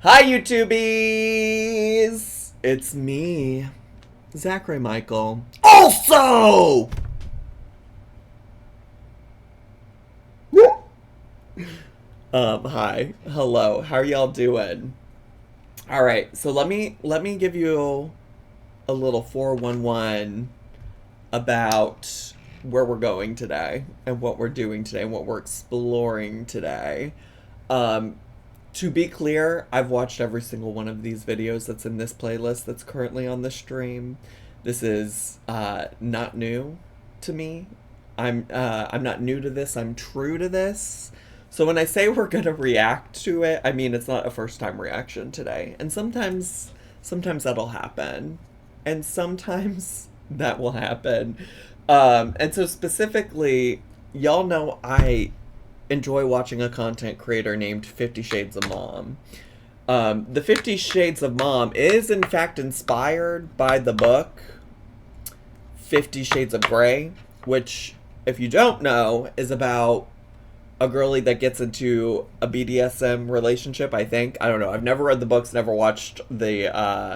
Hi, YouTubies! It's me, Zachary Michael. Also! Hi. Hello. How are y'all doing? Alright, so let me give you a little 411 about where we're going today and what we're doing today and what we're exploring today. Um, to be clear, I've watched every single one of these videos that's in this playlist that's currently on the stream. This is not new to me. I'm not new to this. I'm true to this. So when I say we're gonna react to it, I mean it's not a first time reaction today. And sometimes that'll happen, and sometimes that will happen. And so specifically, y'all know I enjoy watching a content creator named 50 Shades of Mom. The 50 Shades of Mom is in fact inspired by the book 50 Shades of Grey, which, if you don't know, is about a girlie that gets into a BDSM relationship, I think. I don't know. I've never read the books, never watched the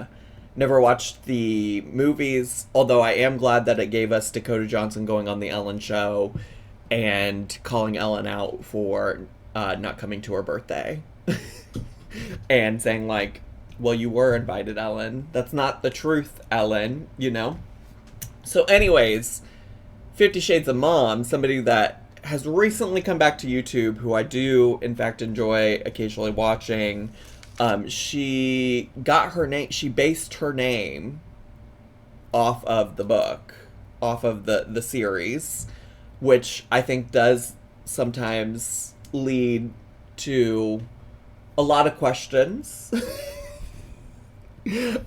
movies, although I am glad that it gave us Dakota Johnson going on the Ellen show and calling Ellen out for not coming to her birthday. And saying, like, well, you were invited, Ellen. That's not the truth, Ellen, you know? So anyways, 50 Shades of Mom, somebody that has recently come back to YouTube, who I do, in fact, enjoy occasionally watching, she got her name, she based her name off of the book, off of the series, which I think does sometimes lead to a lot of questions.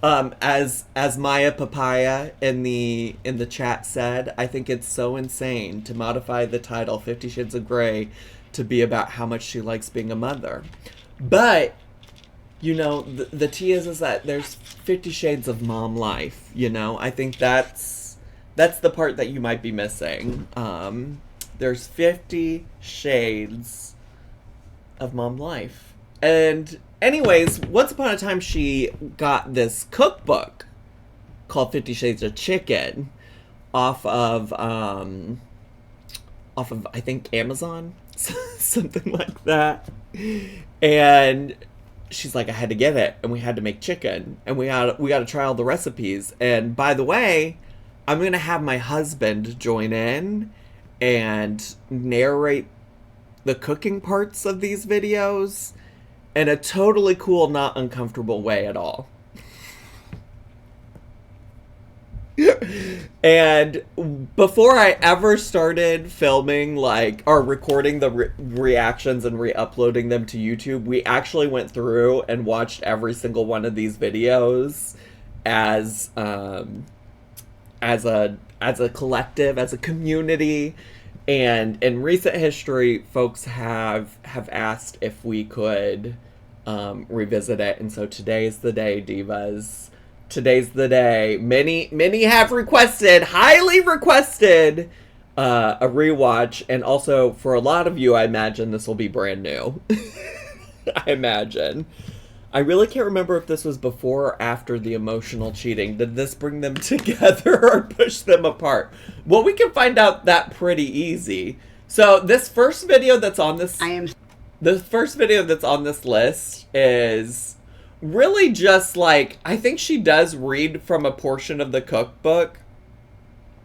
As Maya Papaya in the chat said, I think it's so insane to modify the title 50 Shades of Grey to be about how much she likes being a mother. But you know, the tea is that there's 50 Shades of Mom life, you know? I think that's the part that you might be missing. There's 50 Shades of Mom life. And anyways, once upon a time she got this cookbook called 50 Shades of Chicken off of I think Amazon, something like that. And she's like, I had to get it, and we had to make chicken, and we got to try all the recipes. And by the way, I'm gonna have my husband join in and narrate the cooking parts of these videos in a totally cool, not uncomfortable way at all. And before I ever started filming, like, or recording the reactions and re-uploading them to YouTube, we actually went through and watched every single one of these videos as a collective, as a community. And in recent history, folks have asked if we could revisit it, and so today's the day, divas. Today's the day. Many have requested, highly requested, a rewatch, and also for a lot of you, I imagine this will be brand new. I imagine. I really can't remember if this was before or after the emotional cheating. Did this bring them together or push them apart? Well, we can find out that pretty easy. So this first video that's on this... The first video that's on this list is really just like, I think she does read from a portion of the cookbook.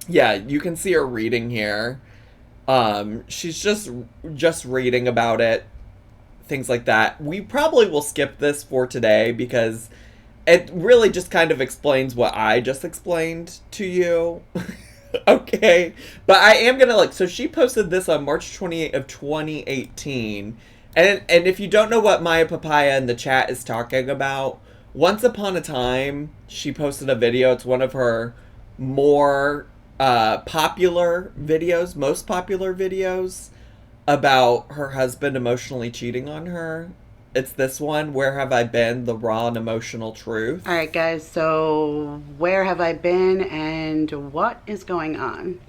Yeah, you can see her reading here. She's just reading about it, things like that. We probably will skip this for today because it really just kind of explains what I just explained to you. Okay, but I am gonna look. So she posted this on March 28th of 2018. And if you don't know what Maya Papaya in the chat is talking about, once upon a time, she posted a video. It's one of her more popular videos, most popular videos, about her husband emotionally cheating on her. It's this one, Where Have I Been? The Raw and Emotional Truth. All right, guys, so where have I been and what is going on?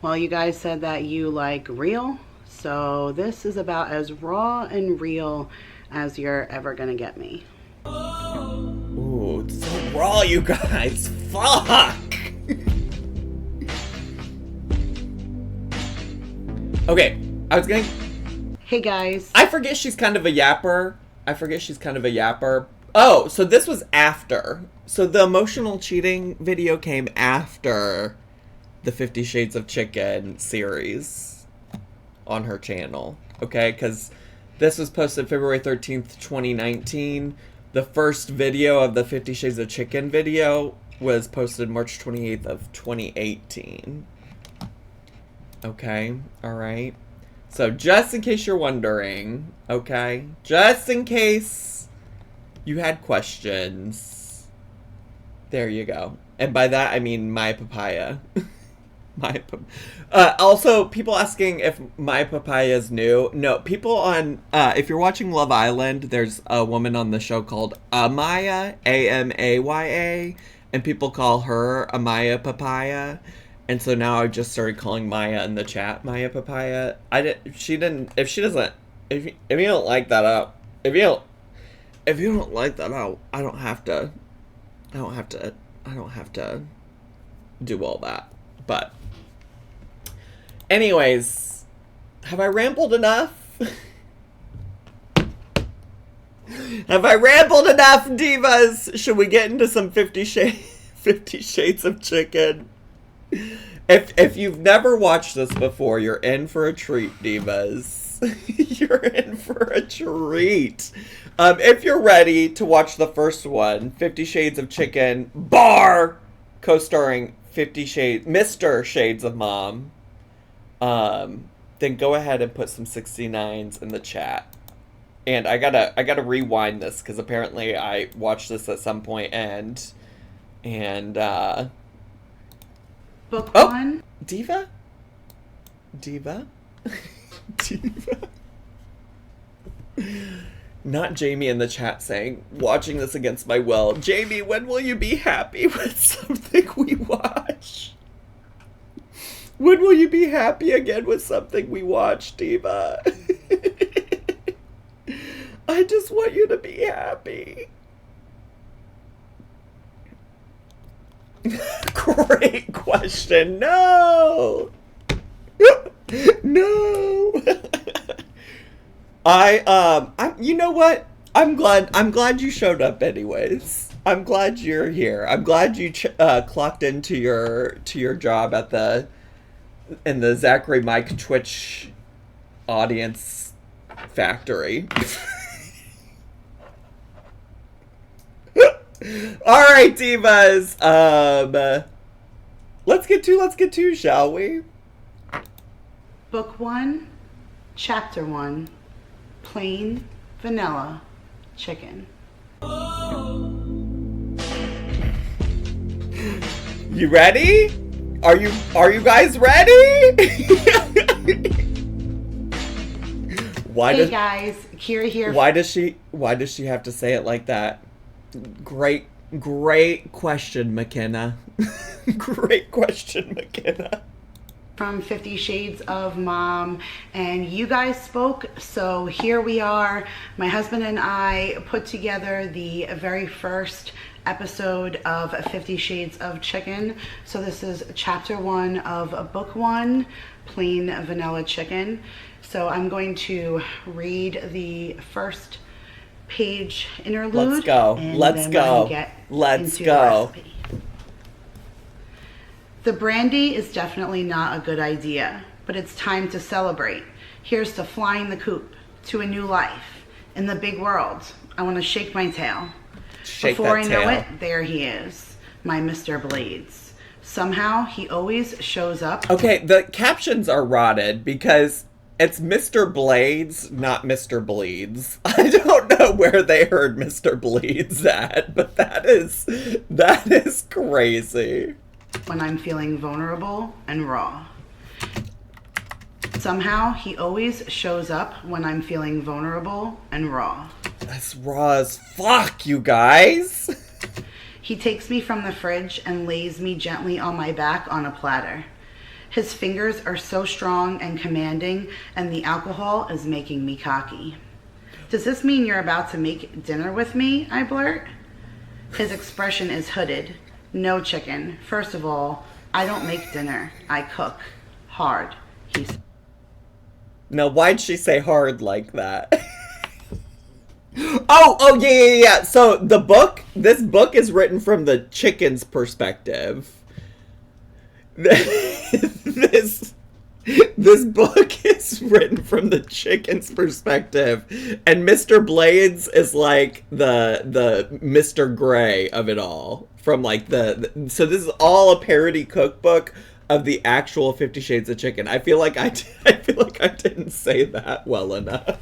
Well, you guys said that you like real. So this is about as raw and real as you're ever gonna get me. Ooh, it's so raw, you guys. Fuck! Okay, I was gonna... Hey guys. I forget she's kind of a yapper. Oh, so this was after. So the emotional cheating video came after the 50 Shades of Chicken series on her channel. Okay, because this was posted February 13th, 2019. The first video of the 50 Shades of Chicken video was posted March 28th of 2018. Okay, alright. So just in case you're wondering, okay? Just in case you had questions. There you go. And by that, I mean my papaya. Also, people asking if my papaya is new. No, people on, if you're watching Love Island, there's a woman on the show called Amaya, Amaya, and people call her Amaya Papaya. And so now I just started calling Maya in the chat Maya Papaya. If you don't like that out, if you don't like that out, I don't have to do all that. But anyways, have I rambled enough? Have I rambled enough, divas? Should we get into some 50 Shades of Chicken? If you've never watched this before, you're in for a treat, divas. You're in for a treat. If you're ready to watch the first one, 50 Shades of Chicken, co-starring Mr. Shades of Mom, then go ahead and put some 69s in the chat. And I gotta rewind this because apparently I watched this at some point and Book one. Diva? Not Jamie in the chat saying, watching this against my will. Jamie, when will you be happy with something we watch? When will you be happy again with something we watch, Diva? I just want you to be happy. Great question. No. No. You know what? I'm glad you showed up anyways. I'm glad you're here. I'm glad you clocked into your job in the Zachary Mike Twitch audience factory. All right, divas. Let's get to, shall we? Book 1, Chapter 1, Plain Vanilla Chicken. You ready? Are you guys ready? Guys, Kira here. Why does she have to say it like that? Great question, McKenna. Great question, McKenna. From 50 Shades of Mom, and you guys spoke, so here we are. My husband and I put together the very first episode of 50 Shades of Chicken. So this is chapter 1 of book 1, Plain Vanilla Chicken. So I'm going to read the first page interlude. Let's go. Let's go. Let's go. The brandy is definitely not a good idea, but it's time to celebrate. Here's to flying the coop, to a new life. In the big world, I want to shake my tail. Before I know it, there he is, my Mr. Blades. Somehow, he always shows up. Okay, the captions are rotted because it's Mr. Blades, not Mr. Bleeds. I don't know where they heard Mr. Bleeds at, but that is crazy. When I'm feeling vulnerable and raw. Somehow, he always shows up when I'm feeling vulnerable and raw. That's raw as fuck, you guys. He takes me from the fridge and lays me gently on my back on a platter. His fingers are so strong and commanding, and the alcohol is making me cocky. Does this mean you're about to make dinner with me? I blurt. His expression is hooded. No, chicken. First of all, I don't make dinner. I cook. Hard, he said. Now, why'd she say hard like that? Oh, yeah. So this book is written from the chicken's perspective. This book is written from the chicken's perspective, and Mr. Blades is like the Mr. Gray of it all. From like so this is all a parody cookbook of the actual 50 Shades of Chicken. I feel like I didn't say that well enough.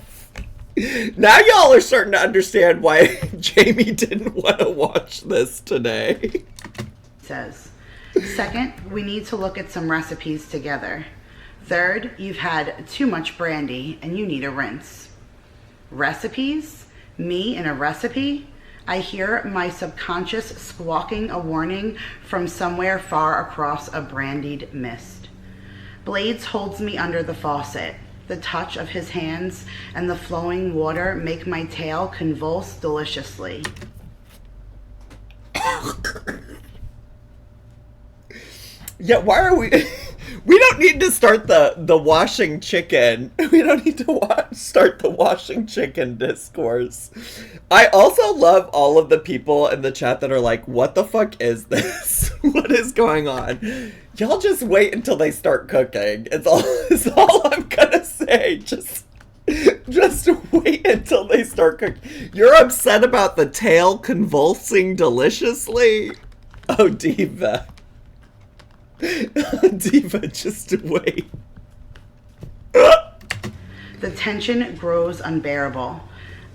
Now y'all are starting to understand why Jamie didn't want to watch this today. Says, second, we need to look at some recipes together. Third, you've had too much brandy and you need a rinse. Recipes? Me in a recipe? I hear my subconscious squawking a warning from somewhere far across a brandied mist. Blades holds me under the faucet. The touch of his hands and the flowing water make my tail convulse deliciously. Yeah, why are we... We don't need to start the washing chicken. We don't need to start the washing chicken discourse. I also love all of the people in the chat that are like, what the fuck is this? What is going on? Y'all just wait until they start cooking. It's all I'm gonna say. Just wait until they start cooking. You're upset about the tail convulsing deliciously? Oh, Diva. Diva, just wait. The tension grows unbearable.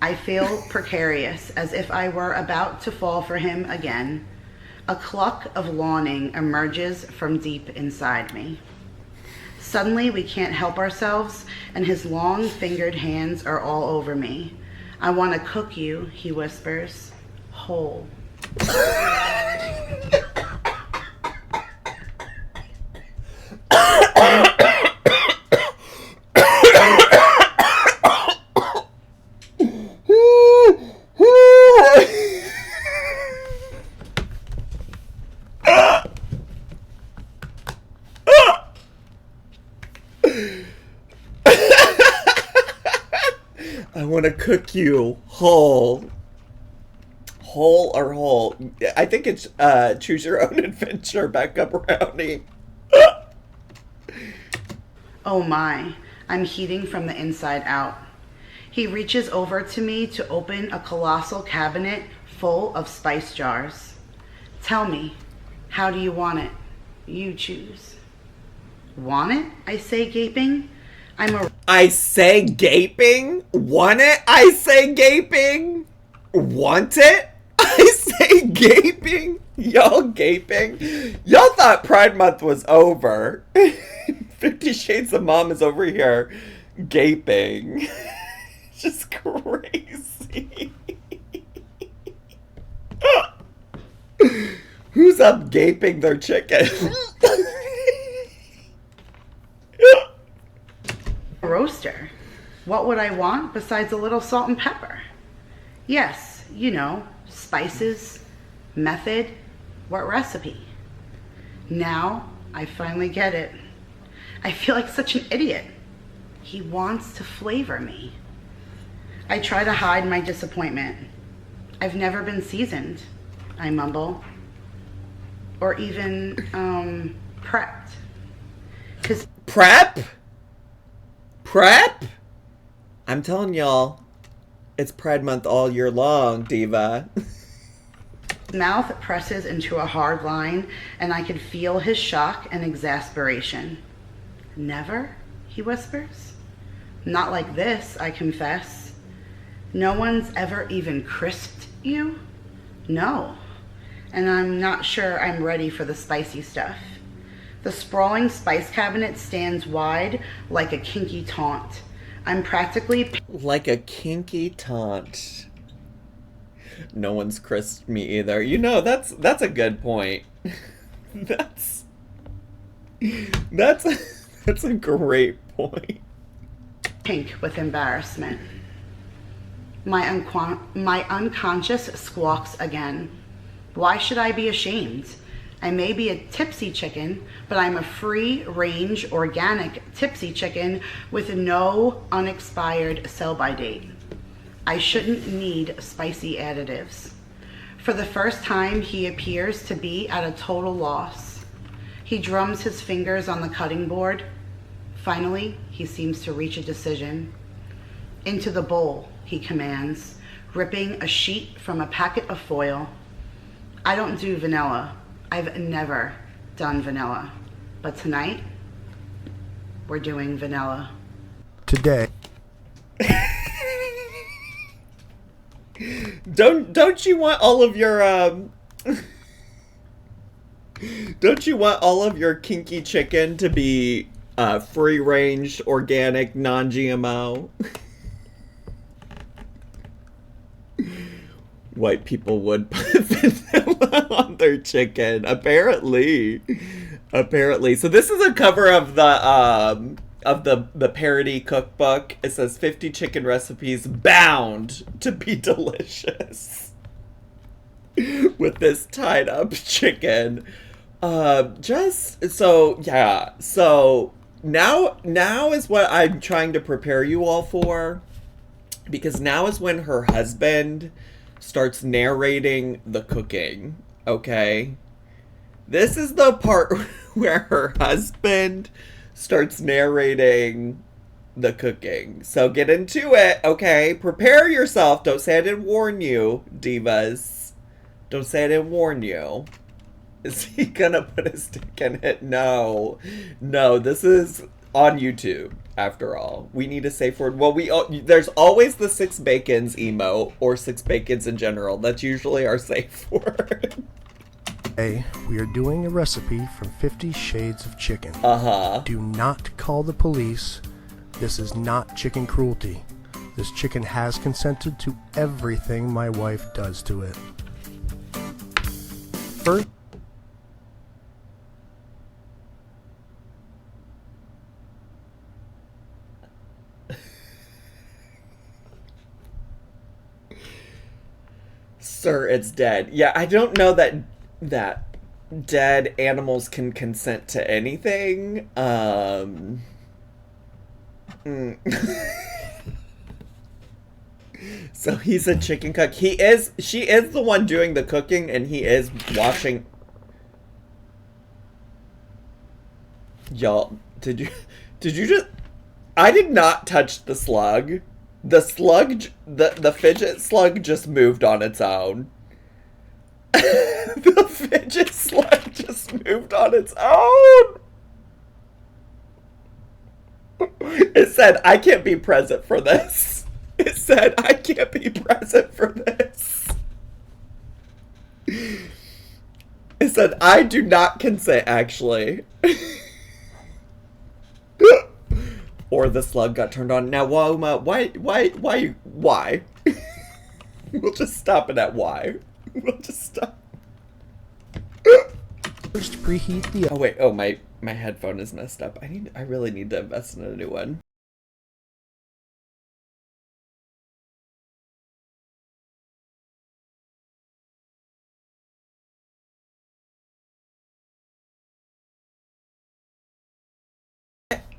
I feel precarious, as if I were about to fall for him again. A cluck of longing emerges from deep inside me. Suddenly, we can't help ourselves, and his long-fingered hands are all over me. I want to cook you, he whispers, whole. I want to cook you whole. Whole or whole? I think it's choose your own adventure, Becca Brownie. Oh my, I'm heating from the inside out. He reaches over to me to open a colossal cabinet full of spice jars. Tell me, how do you want it? You choose. Want it? I say, gaping. I say gaping? Want it? I say gaping? Want it? I say gaping? Y'all gaping? Y'all thought Pride Month was over. 50 Shades of Mom is over here gaping. Just crazy. Who's up gaping their chicken? Roaster. What would I want besides a little salt and pepper? Yes, you know, spices, method, what recipe? Now I finally get it. I feel like such an idiot. He wants to flavor me. I try to hide my disappointment. I've never been seasoned, I mumble. Or even, prepped. 'Cause Prep? Prep? I'm telling y'all, it's Pride Month all year long, Diva. mouth presses into a hard line, and I could feel his shock and exasperation. Never? He whispers. Not like this, I confess. No one's ever even crisped you? No. And I'm not sure I'm ready for the spicy stuff. The sprawling spice cabinet stands wide like a kinky taunt. I'm practically... Like a kinky taunt. No one's crisped me either. You know, that's a good point. That's a great point. Pink with embarrassment. My unconscious squawks again. Why should I be ashamed? I may be a tipsy chicken, but I'm a free-range, organic tipsy chicken with no unexpired sell-by date. I shouldn't need spicy additives. For the first time, he appears to be at a total loss. He drums his fingers on the cutting board. Finally, he seems to reach a decision. Into the bowl, he commands, ripping a sheet from a packet of foil. I don't do vanilla. I've never done vanilla. But tonight, we're doing vanilla. Today. Don't you want all of your don't you want all of your kinky chicken to be free range, organic, non-GMO? White people would put vanilla on their chicken, apparently. So this is a cover of the parody cookbook. It says 50 chicken recipes bound to be delicious. With this tied up chicken. So now is what I'm trying to prepare you all for. Because now is when her husband starts narrating the cooking, okay? This is the part where her husband starts narrating the cooking. So get into it, okay? Prepare yourself. Don't say I didn't warn you, divas. Don't say I didn't warn you. Is he gonna put his dick in it? No, this is on YouTube, after all. We need a safe word. Well, there's always the 6 bacons emote, or 6 bacons in general. That's usually our safe word. Today, we are doing a recipe from 50 Shades of Chicken. Do not call the police. This is not chicken cruelty. This chicken has consented to everything my wife does to it. First, Sir, it's dead. Yeah, I don't know that dead animals can consent to anything. So he's a chicken cook. She is the one doing the cooking, and he is watching. Y'all, did you just? I did not touch the slug. The slug, the fidget slug just moved on its own. The fidget slug just moved on its own. It said, I can't be present for this. It said, I can't be present for this. It said, I do not consent, actually. Or the slug got turned on. Now, Woma, why? We'll just stop it at why. We'll just stop. First, preheat the Oh wait, my headphone is messed up. I really need to invest in a new one.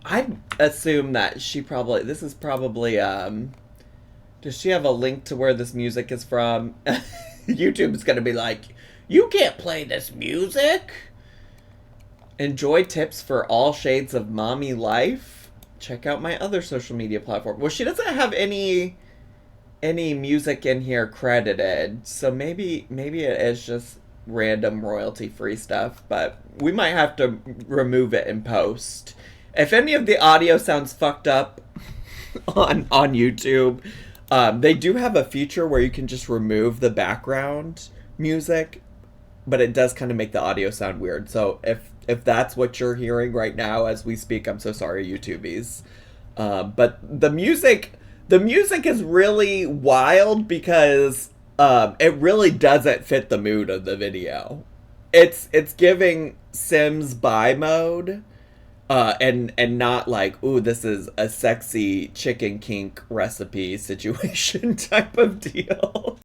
I assume that does she have a link to where this music is from? YouTube's gonna be like, you can't play this music. Enjoy tips for all shades of mommy life. Check out my other social media platform. Well, she doesn't have any music in here credited, so maybe it is just random royalty free stuff, but we might have to remove it in post. If any of the audio sounds fucked up on YouTube, they do have a feature where you can just remove the background music, but it does kind of make the audio sound weird. So if that's what you're hearing right now as we speak, I'm so sorry, YouTubies. But the music is really wild because it really doesn't fit the mood of the video. It's giving Sims buy mode. and not like, ooh, this is a sexy chicken kink recipe situation type of deal.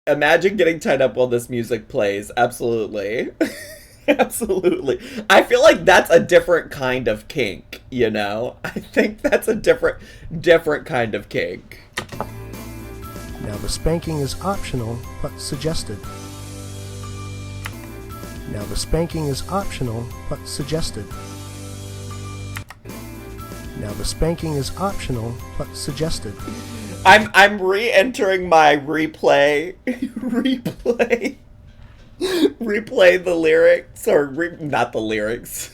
Imagine getting tied up while this music plays. Absolutely. Absolutely. I feel like that's a different kind of kink, you know? I think that's a different kind of kink. Now the spanking is optional, but suggested. Now the spanking is optional, but suggested. Now the spanking is optional, but suggested. I'm re-entering my replay the lyrics, or not the lyrics.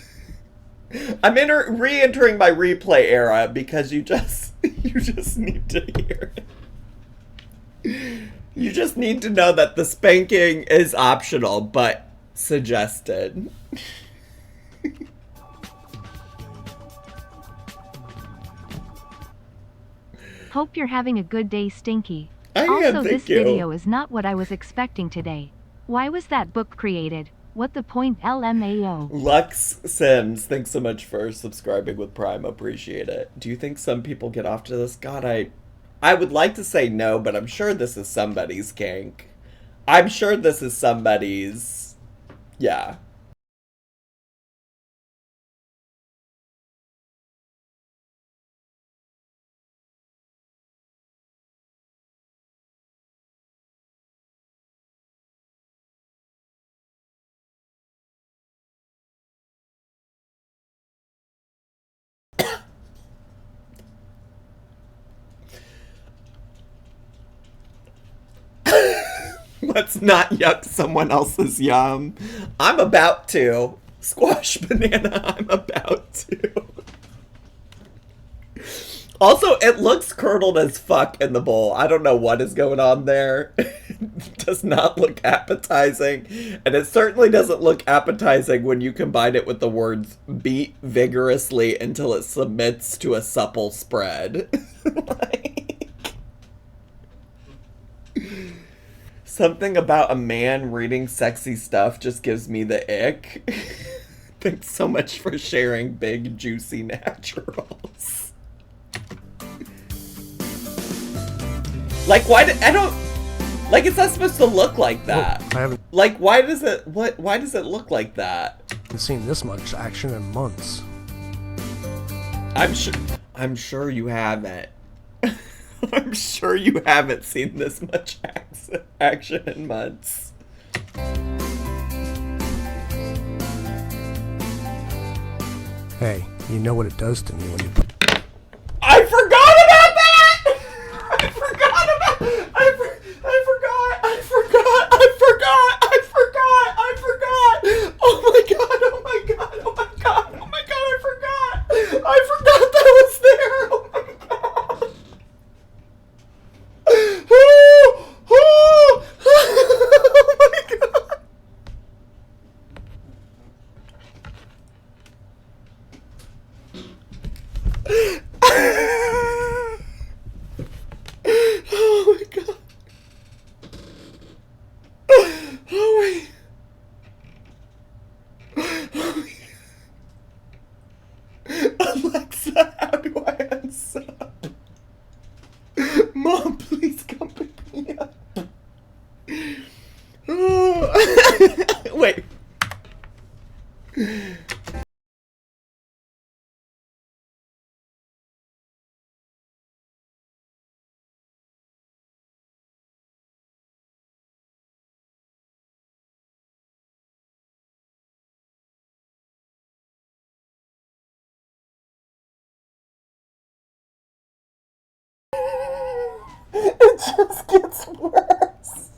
I'm re-entering my replay era because you just need to hear it. You just need to know that the spanking is optional, but suggested. Hope you're having a good day, Stinky. I am, also, thank this you. video is not what I was expecting today. Why was that book created? What the point, LMAO? Lux Sims, thanks so much for subscribing with Prime. Appreciate it. Do you think some people get off to this? God, I would like to say no, but I'm sure this is somebody's kink. I'm sure this is somebody's... Yeah. Let's not yuck someone else's yum. I'm about to. Squash banana, I'm about to. Also, it looks curdled as fuck in the bowl. I don't know what is going on there. It does not look appetizing. And it certainly doesn't look appetizing when you combine it with the words beat vigorously until it submits to a supple spread. Like, something about a man reading sexy stuff just gives me the ick. Thanks so much for sharing big, juicy naturals. Like, why I don't... Like, it's not supposed to look like that. I haven't Like, why does it look like that? seen this much action in months. I'm sure you haven't. I'm sure you haven't seen this much action in months. Hey, you know what it does to me when you... I forgot about that! I forgot about... I forgot! Oh my god, oh my god, oh my god, oh my god, I forgot! I forgot that was there! Oh my god! Oh my god! Oh my god. Oh my. Oh my. Alexa, how do I unsub? Mom, please come pick me up. Oh. Wait. It just gets worse.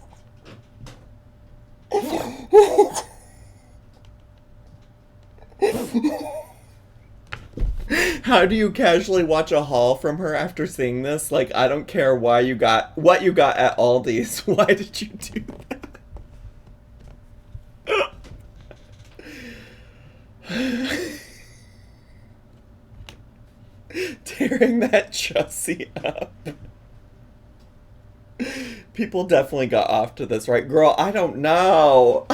How do you casually watch a haul from her after seeing this? Like, I don't care what you got at Aldi's. Why did you do that? tearing that chassis up. People definitely got off to this, right? Girl, I don't know.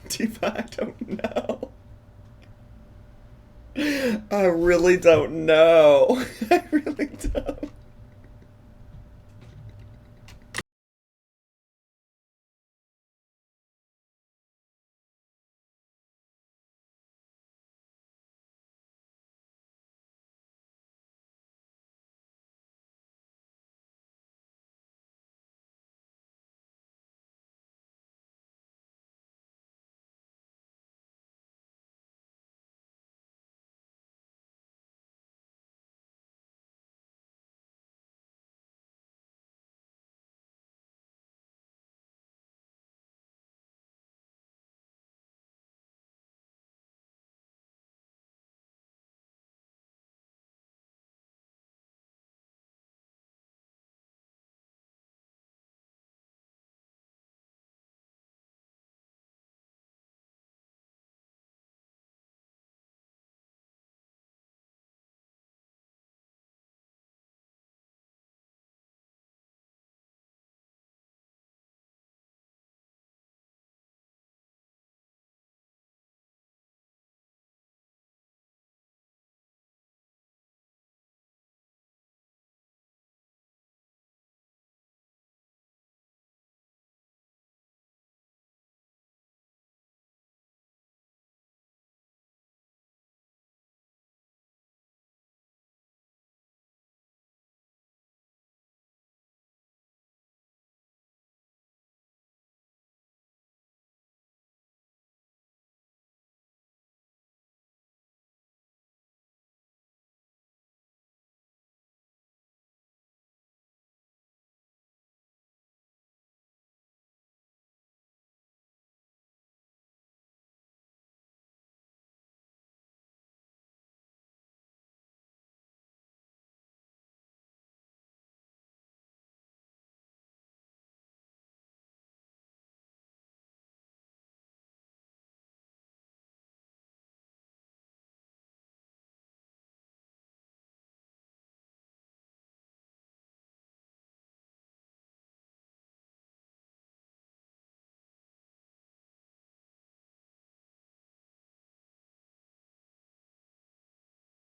Diva, I don't know. I really don't know. I really don't.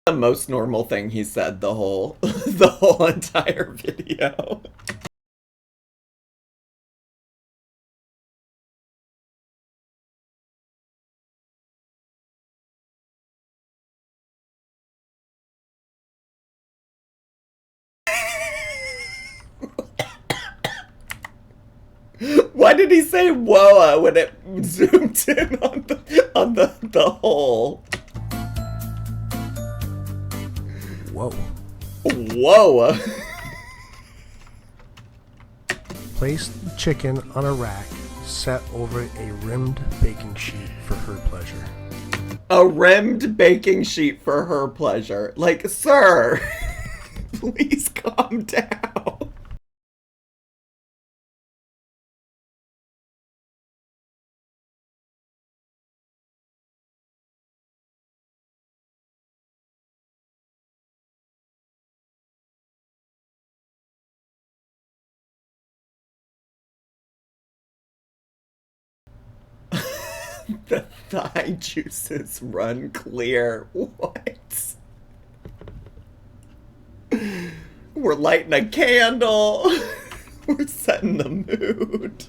The most normal thing he said the whole entire video. Why did he say "whoa" when it zoomed in on the hole? Whoa. Whoa. Place the chicken on a rack set over a rimmed baking sheet for her pleasure. A rimmed baking sheet for her pleasure. Like, sir, please calm down. The thigh juices run clear. What? We're lighting a candle. We're setting the mood.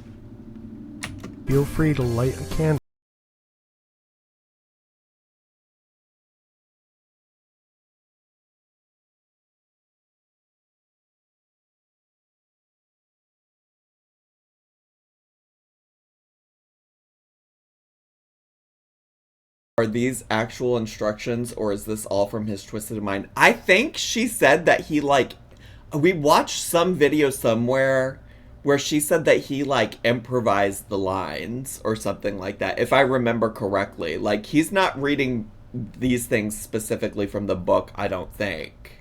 Feel free to light a candle. Are these actual instructions, or is this all from his twisted mind? I think she said that he, like, we watched some video somewhere where she said that he, like, improvised the lines or something like that, if I remember correctly. Like, he's not reading these things specifically from the book, I don't think.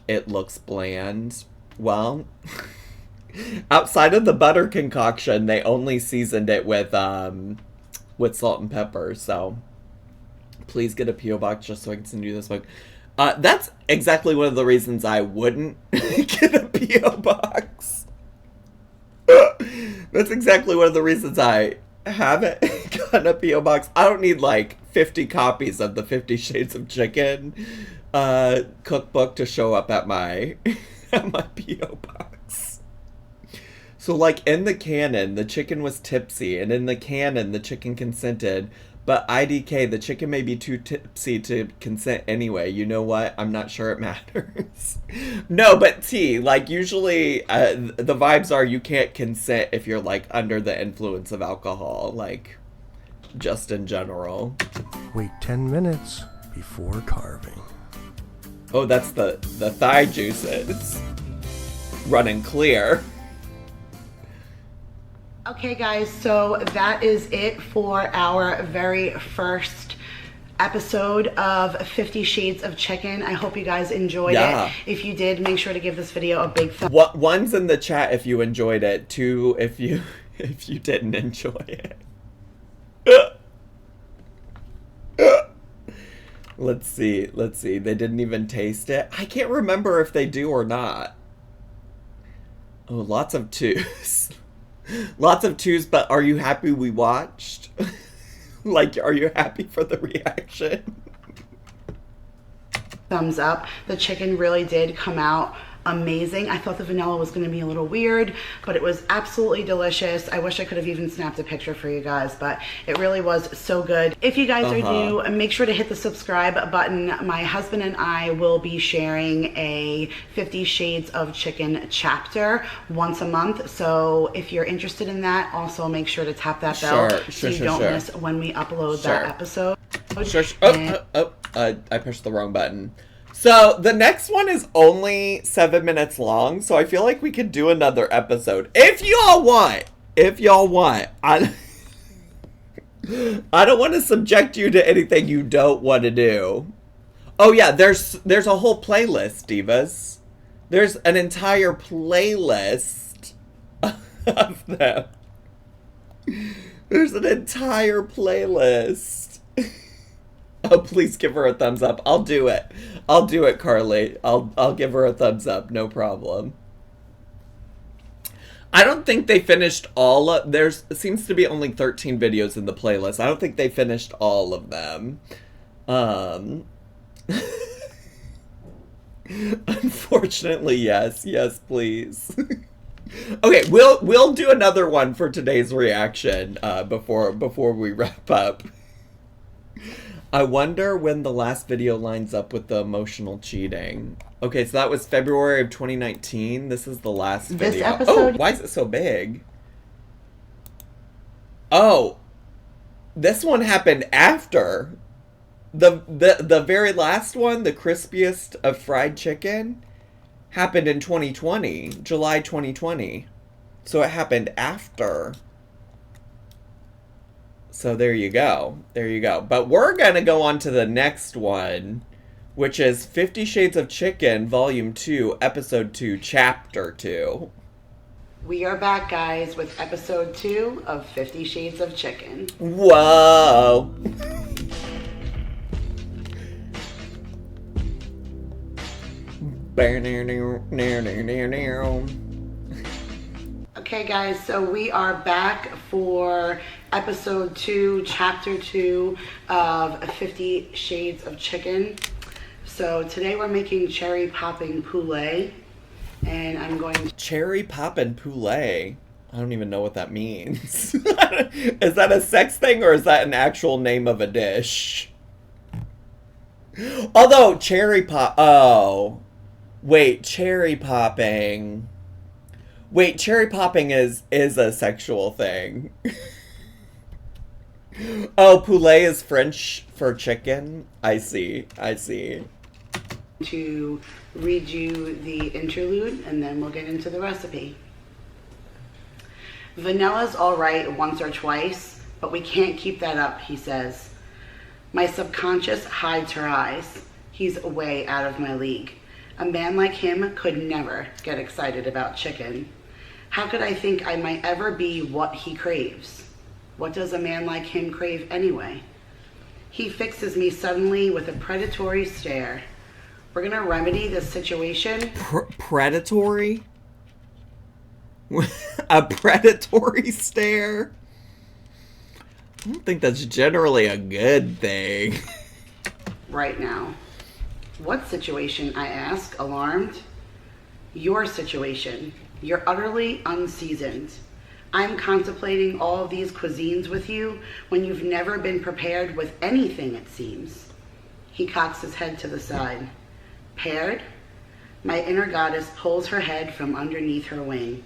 It looks bland. Well, outside of the butter concoction, they only seasoned it with salt and pepper, so please get a P.O. box just so I can send you this book. That's exactly one of the reasons I wouldn't get a P.O. box. That's exactly one of the reasons I haven't gotten a P.O. box. I don't need like 50 copies of the 50 Shades of Chicken cookbook to show up at my at my P.O. box. So like in the canon, the chicken was tipsy, and in the canon, the chicken consented. But IDK, the chicken may be too tipsy to consent anyway. You know what? I'm not sure it matters. No, but T, like usually the vibes are you can't consent if you're like under the influence of alcohol, like just in general. Wait 10 minutes before carving. Oh, that's the thigh juices running clear. Okay guys, so that is it for our very first episode of 50 Shades of Chicken. I hope you guys enjoyed it. If you did, make sure to give this video a big thumbs up. One's in the chat if you enjoyed it. Two if you didn't enjoy it. Let's see. They didn't even taste it. I can't remember if they do or not. Oh, lots of twos. Lots of twos, but are you happy we watched? Like, are you happy for the reaction? Thumbs up. The chicken really did come out amazing. I thought the vanilla was going to be a little weird, but it was absolutely delicious. I wish I could have even snapped a picture for you guys, but it really was so good. If you guys are new, make sure to hit the subscribe button. My husband and I will be sharing a 50 Shades of Chicken chapter once a month. So if you're interested in that, also make sure to tap that bell so you don't miss when we upload that episode. I pushed the wrong button. So the next one is only 7 minutes long, so I feel like we could do another episode. If y'all want. I don't want to subject you to anything you don't want to do. Oh yeah, there's a whole playlist, divas. There's an entire playlist of them. There's an entire playlist. Oh, please give her a thumbs up. I'll do it. I'll do it, Carly. I'll give her a thumbs up. No problem. I don't think they finished all of... There seems to be only 13 videos in the playlist. I don't think they finished all of them. Unfortunately, yes. Yes, please. Okay, we'll do another one for today's reaction before we wrap up. I wonder when the last video lines up with the emotional cheating. Okay, so that was February of 2019. This is the last video. This episode... Oh, why is it so big? Oh, this one happened after. The very last one, the crispiest of fried chicken, happened in 2020, July 2020. So it happened after. So there you go. There you go. But we're going to go on to the next one, which is 50 Shades of Chicken, Volume 2, Episode 2, Chapter 2. We are back, guys, with Episode 2 of 50 Shades of Chicken. Whoa! Okay, guys, so we are back for Episode 2, Chapter 2 of 50 Shades of Chicken. So today we're making cherry popping poulet, and I'm going to... Cherry poppin' poulet? I don't even know what that means. Is that a sex thing, or is that an actual name of a dish? Although, cherry pop... Oh. Wait, cherry popping... Wait, cherry popping is a sexual thing. Oh, poulet is French for chicken? I see. To read you the interlude, and then we'll get into the recipe. Vanilla's all right once or twice, but we can't keep that up, he says. My subconscious hides her eyes. He's way out of my league. A man like him could never get excited about chicken. How could I think I might ever be what he craves? What does a man like him crave anyway? He fixes me suddenly with a predatory stare. We're going to remedy this situation. Predatory? A predatory stare? I don't think that's generally a good thing. Right now. What situation, I ask, alarmed? Your situation. You're utterly unseasoned. I'm contemplating all of these cuisines with you when you've never been prepared with anything, it seems. He cocks his head to the side. Paired? My inner goddess pulls her head from underneath her wing.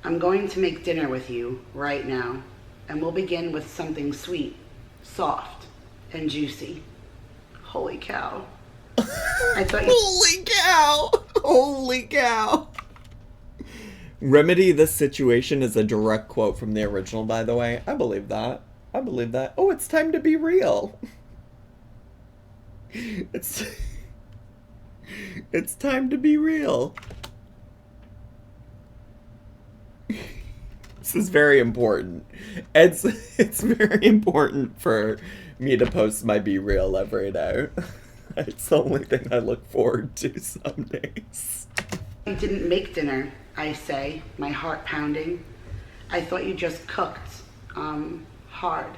I'm going to make dinner with you right now, and we'll begin with something sweet, soft, and juicy. Holy cow. I thought you... Holy cow! Holy cow! Remedy this situation is a direct quote from the original, by the way. I believe that. I believe that. Oh, it's time to be real. It's time to be real. This is very important. It's very important for me to post my Be Real every day. It's the only thing I look forward to some days. You didn't make dinner, I say, my heart pounding. I thought you just cooked, hard.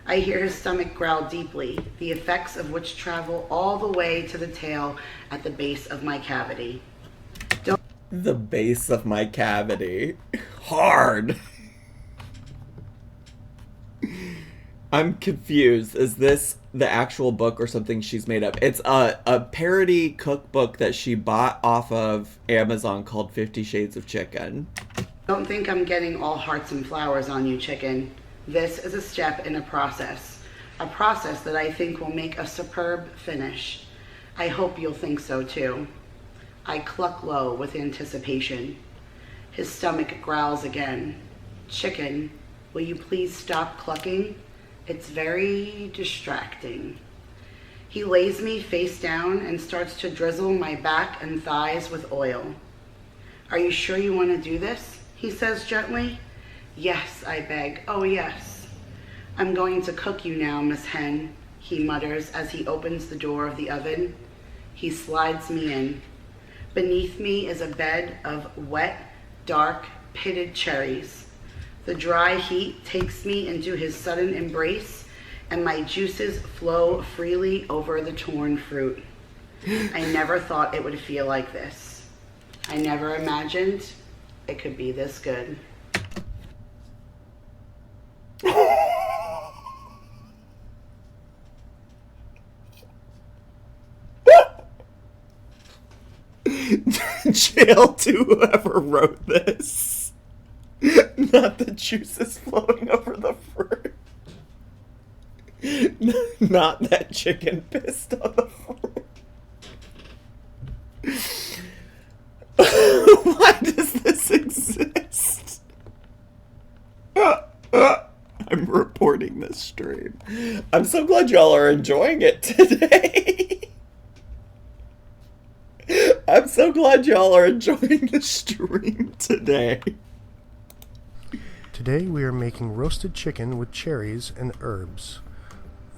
I hear his stomach growl deeply, the effects of which travel all the way to the tail at the base of my cavity. The base of my cavity. Hard. I'm confused. Is this the actual book or something she's made up? It's a parody cookbook that she bought off of Amazon called 50 Shades of Chicken. Don't think I'm getting all hearts and flowers on you, chicken. This is a step in a process that I think will make a superb finish. I hope you'll think so too. I cluck low with anticipation. His stomach growls again. Chicken, will you please stop clucking? It's very distracting. He lays me face down and starts to drizzle my back and thighs with oil. Are you sure you want to do this? He says gently. Yes, I beg. Oh, yes. I'm going to cook you now, Miss Hen, he mutters as he opens the door of the oven. He slides me in. Beneath me is a bed of wet, dark, pitted cherries. The dry heat takes me into his sudden embrace, and my juices flow freely over the torn fruit. I never thought it would feel like this. I never imagined it could be this good. Jail to whoever wrote this. Not the juices flowing over the fruit. Not that chicken pissed on the fruit. Why does this exist? I'm reporting this stream. I'm so glad y'all are enjoying it today. I'm so glad y'all are enjoying the stream today. Today we are making roasted chicken with cherries and herbs.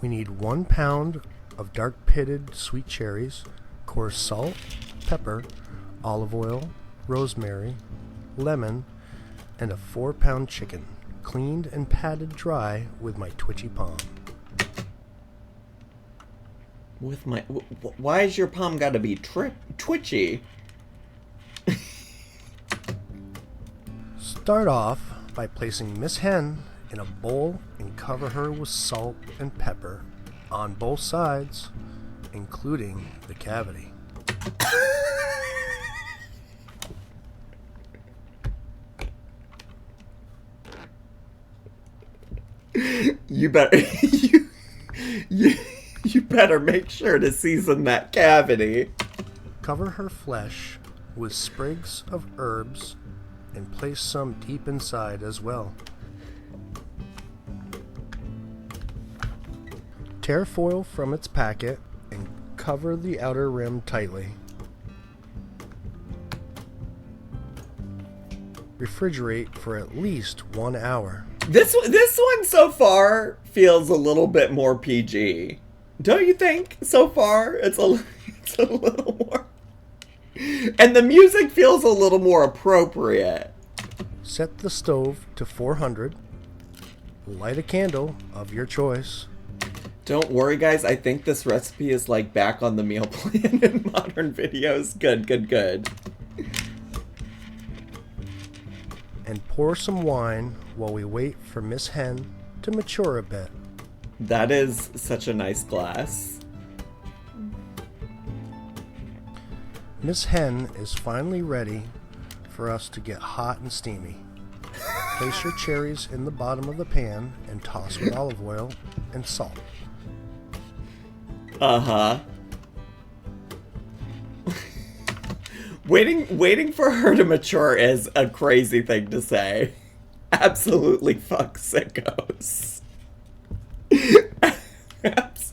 We need 1 pound of dark pitted sweet cherries, coarse salt, pepper, olive oil, rosemary, lemon, and a 4-pound chicken, cleaned and patted dry with my twitchy palm. With my... Why has your palm got to be twitchy? Start off by placing Miss Hen in a bowl and cover her with salt and pepper on both sides, including the cavity. You better... You better make sure to season that cavity. Cover her flesh with sprigs of herbs and place some deep inside as well. Tear foil from its packet and cover the outer rim tightly. Refrigerate for at least 1 hour. This one so far feels a little bit more PG Don't you think? So far, it's a little more... And the music feels a little more appropriate. Set the stove to 400. Light a candle of your choice. Don't worry, guys. I think this recipe is like back on the meal plan in modern videos. Good, good, good. And pour some wine while we wait for Miss Hen to mature a bit. That is such a nice glass. Miss Hen is finally ready for us to get hot and steamy. Place your cherries in the bottom of the pan and toss with olive oil and salt. Uh-huh. Waiting for her to mature is a crazy thing to say. Absolutely fuck sickos.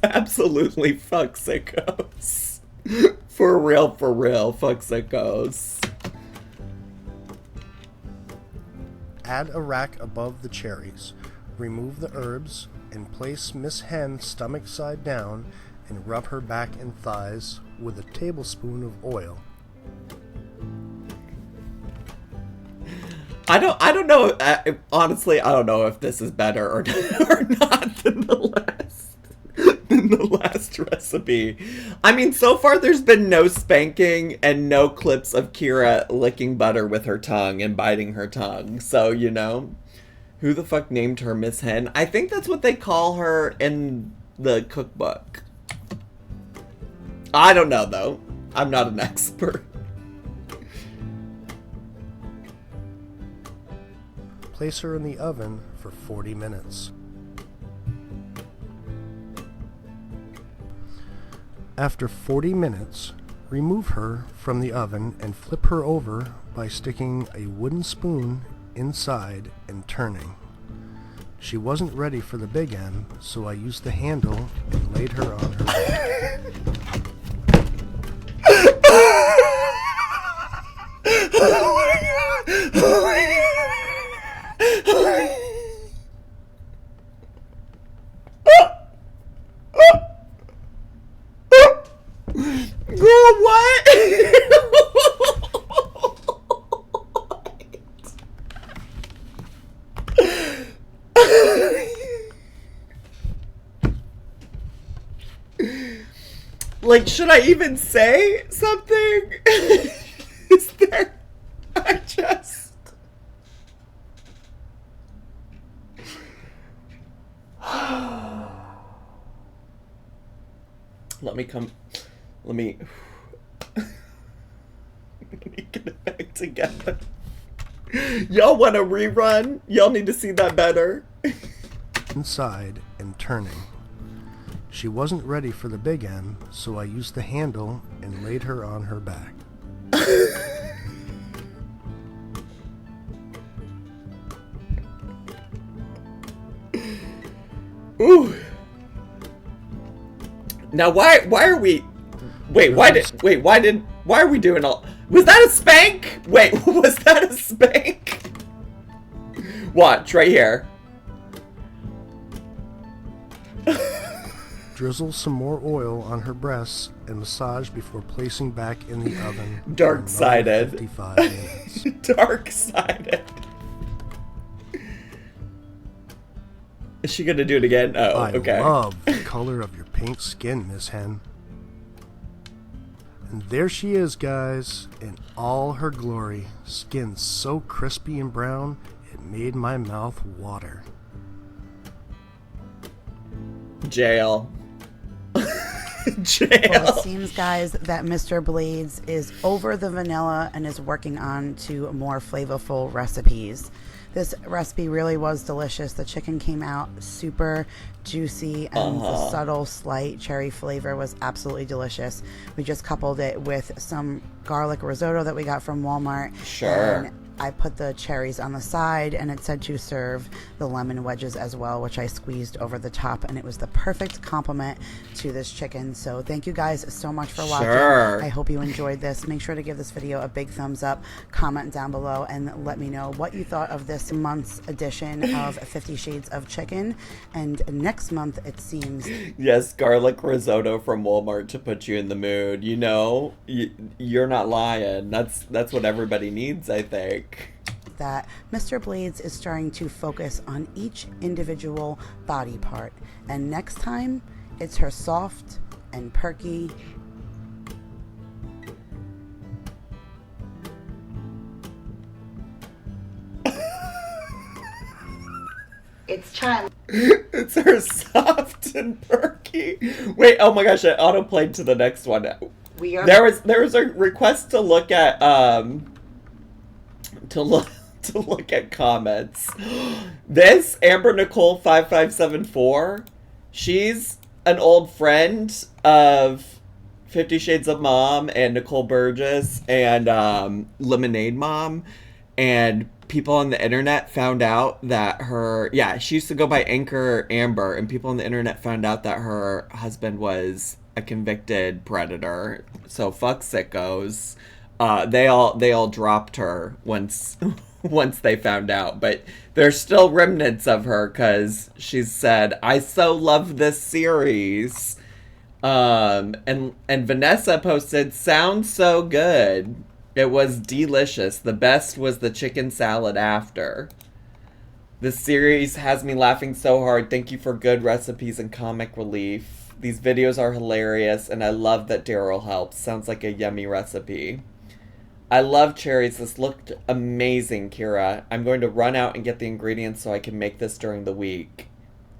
Absolutely fuck sickos. For real, fuck sickos. Add a rack above the cherries. Remove the herbs and place Miss Hen stomach side down and rub her back and thighs with a tablespoon of oil. I don't know. Honestly, I don't know if this is better or not than the last recipe. I mean, so far there's been no spanking and no clips of Kira licking butter with her tongue and biting her tongue. So, you know, who the fuck named her Miss Hen? I think that's what they call her in the cookbook. I don't know, though. I'm not an expert. Place her in the oven for 40 minutes. After 40 minutes, remove her from the oven and flip her over by sticking a wooden spoon inside and turning. She wasn't ready for the big end, so I used the handle and laid her on her back. Girl, what? Like, should I even say something? Is there... I just... Let me get it back together. Y'all want a rerun? Y'all need to see that better. Inside and turning. She wasn't ready for the big end, so I used the handle and laid her on her back. Ooh. Now why are we... why are we doing all... Was that a spank? Wait, was that a spank? Watch, right here. Drizzle some more oil on her breasts and massage before placing back in the oven. Dark-sided. 55 minutes. Dark-sided. Is she gonna do it again? Oh, okay. I love the color of your pink skin, Miss Hen. And there she is, guys, in all her glory. Skin so crispy and brown, it made my mouth water. Jail. Jail. Well, it seems, guys, that Mr. Blades is over the vanilla and is working on to more flavorful recipes. This recipe really was delicious. The chicken came out super juicy, and the subtle, slight cherry flavor was absolutely delicious. We just coupled it with some garlic risotto that we got from Walmart. Sure. And I put the cherries on the side, and it said to serve the lemon wedges as well, which I squeezed over the top, and it was the perfect complement to this chicken. So thank you guys so much for watching. Sure. I hope you enjoyed this. Make sure to give this video a big thumbs up, comment down below, and let me know what you thought of this month's edition of 50 Shades of Chicken. And next month, it seems... Yes, garlic risotto from Walmart to put you in the mood. You know, you're not lying. That's what everybody needs, I think. That Mr. Blades is starting to focus on each individual body part. And next time, it's her soft and perky... It's time. It's her soft and perky. Wait, oh my gosh, I autoplayed to the next one. There was a request to look at to look at comments. This Amber Nicole 5574, she's an old friend of 50 Shades of Mom and Nicole Burgess and Lemonade Mom, and people on the internet found out that she used to go by Anchor Amber, and people on the internet found out that her husband was a convicted predator. So fuck sickos. They all dropped her once they found out, but there's still remnants of her because she said, "I so love this series." And Vanessa posted, "Sounds so good. It was delicious. The best was the chicken salad after. This series has me laughing so hard. Thank you for good recipes and comic relief. These videos are hilarious, and I love that Daryl helps. Sounds like a yummy recipe. I love cherries. This looked amazing, Kira. I'm going to run out and get the ingredients so I can make this during the week.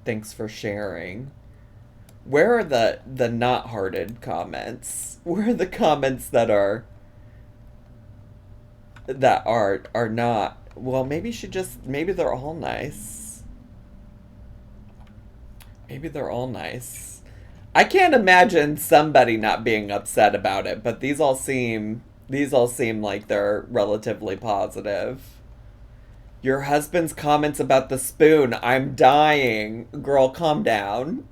Thanks for sharing." Where are the not-hearted comments? Where are the comments that are not? Well, maybe they're all nice. Maybe they're all nice. I can't imagine somebody not being upset about it, but these all seem like they're relatively positive. Your husband's comments about the spoon. I'm dying. Girl, calm down.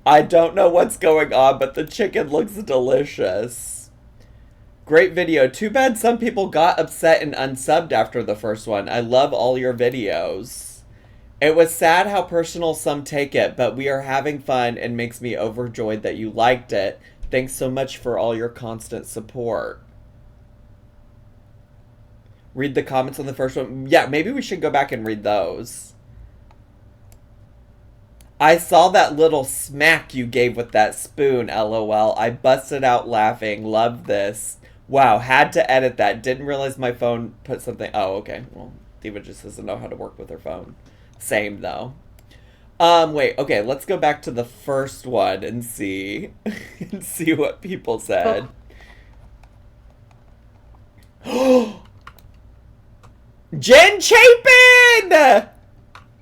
I don't know what's going on, but the chicken looks delicious. Great video. Too bad some people got upset and unsubbed after the first one. I love all your videos. It was sad how personal some take it, but we are having fun and makes me overjoyed that you liked it. Thanks so much for all your constant support. Read the comments on the first one. Yeah, maybe we should go back and read those. I saw that little smack you gave with that spoon, LOL. I busted out laughing. Love this. Wow, had to edit that. Didn't realize my phone put something... Oh, okay. Well, Diva just doesn't know how to work with her phone. Same, though. Wait, okay, let's go back to the first one and see... and see what people said. Jen Chapin!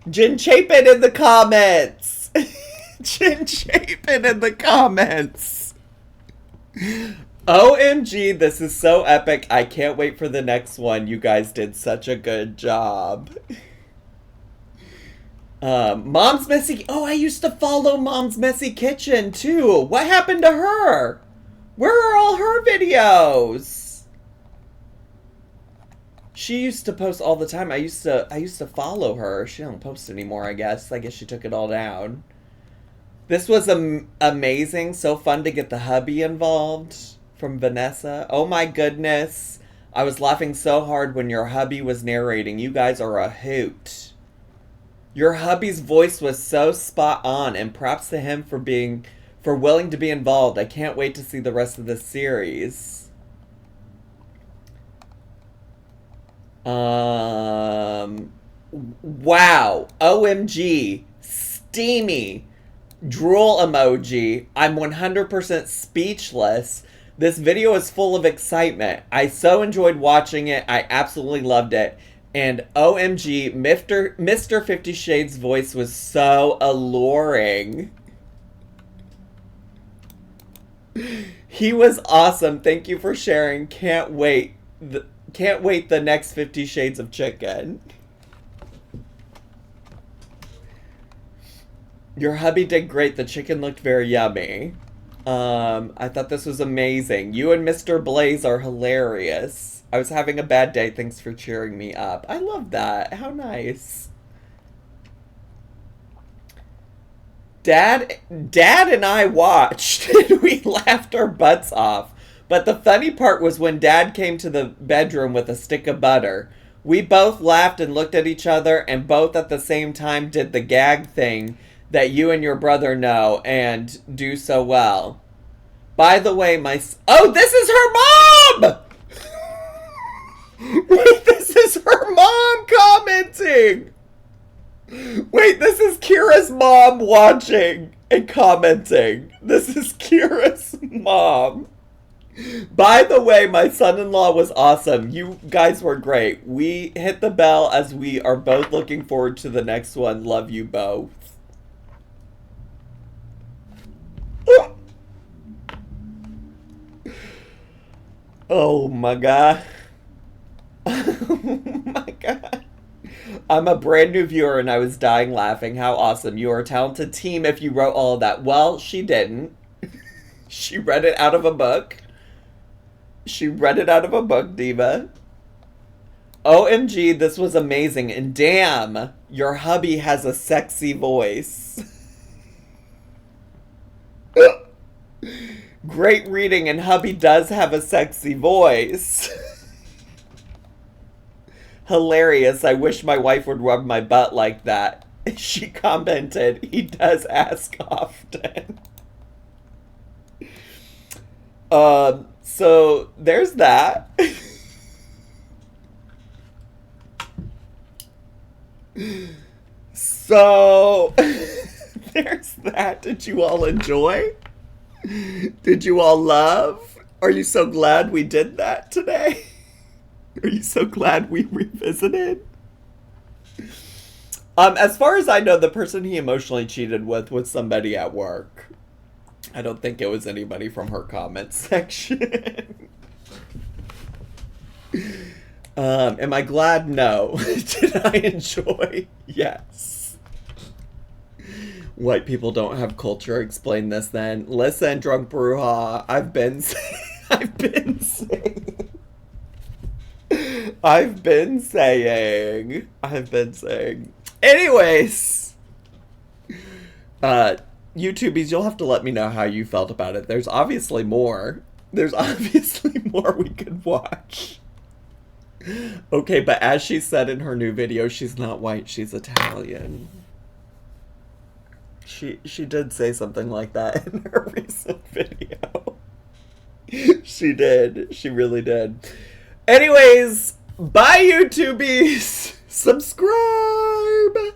Jen Chapin in the comments! Jen Chapin in the comments! OMG, this is so epic. I can't wait for the next one. You guys did such a good job. Mom's Messy... Oh, I used to follow Mom's Messy Kitchen, too. What happened to her? Where are all her videos? She used to post all the time. I used to follow her. She don't post anymore, I guess. I guess she took it all down. This was amazing. So fun to get the hubby involved from Vanessa. Oh my goodness. I was laughing so hard when your hubby was narrating. You guys are a hoot. Your hubby's voice was so spot on, and props to him for willing to be involved. I can't wait to see the rest of this series. Wow. OMG. Steamy. Drool emoji. I'm 100% speechless. This video is full of excitement. I so enjoyed watching it. I absolutely loved it. And OMG, Mr. 50 Shades voice was so alluring. He was awesome. Thank you for sharing. Can't wait Can't wait the next 50 Shades of Chicken. Your hubby did great. The chicken looked very yummy. I thought this was amazing. You and Mr. Blaze are hilarious. I was having a bad day. Thanks for cheering me up. I love that. How nice. Dad and I watched and we laughed our butts off. But the funny part was when Dad came to the bedroom with a stick of butter. We both laughed and looked at each other and both at the same time did the gag thing that you and your brother know and do so well. By the way, oh, this is her mom! Wait, this is her mom commenting! Wait, this is Kira's mom watching and commenting. This is Kira's mom. By the way, my son-in-law was awesome. You guys were great. We hit the bell as we are both looking forward to the next one. Love you both. Oh my god. Oh my god. I'm a brand new viewer and I was dying laughing. How awesome. You are a talented team if you wrote all of that. Well, she didn't. She read it out of a book. She read it out of a book, Diva. OMG, this was amazing. And damn, your hubby has a sexy voice. Great reading, and hubby does have a sexy voice. Hilarious. I wish my wife would rub my butt like that. She commented, he does ask often. So there's that. So there's that. Did you all enjoy? Did you all love? Are you so glad we did that today? Are you so glad we revisited? As far as I know, the person he emotionally cheated with was somebody at work. I don't think it was anybody from her comment section. Am I glad? No. Did I enjoy? Yes. White people don't have culture. Explain this then. Listen, drunk bruja. I've been saying. Anyways. YouTubies, you'll have to let me know how you felt about it. There's obviously more. There's obviously more we could watch. Okay, but as she said in her new video, she's not white, she's Italian. She did say something like that in her recent video. She did. She really did. Anyways, bye YouTubies! Subscribe!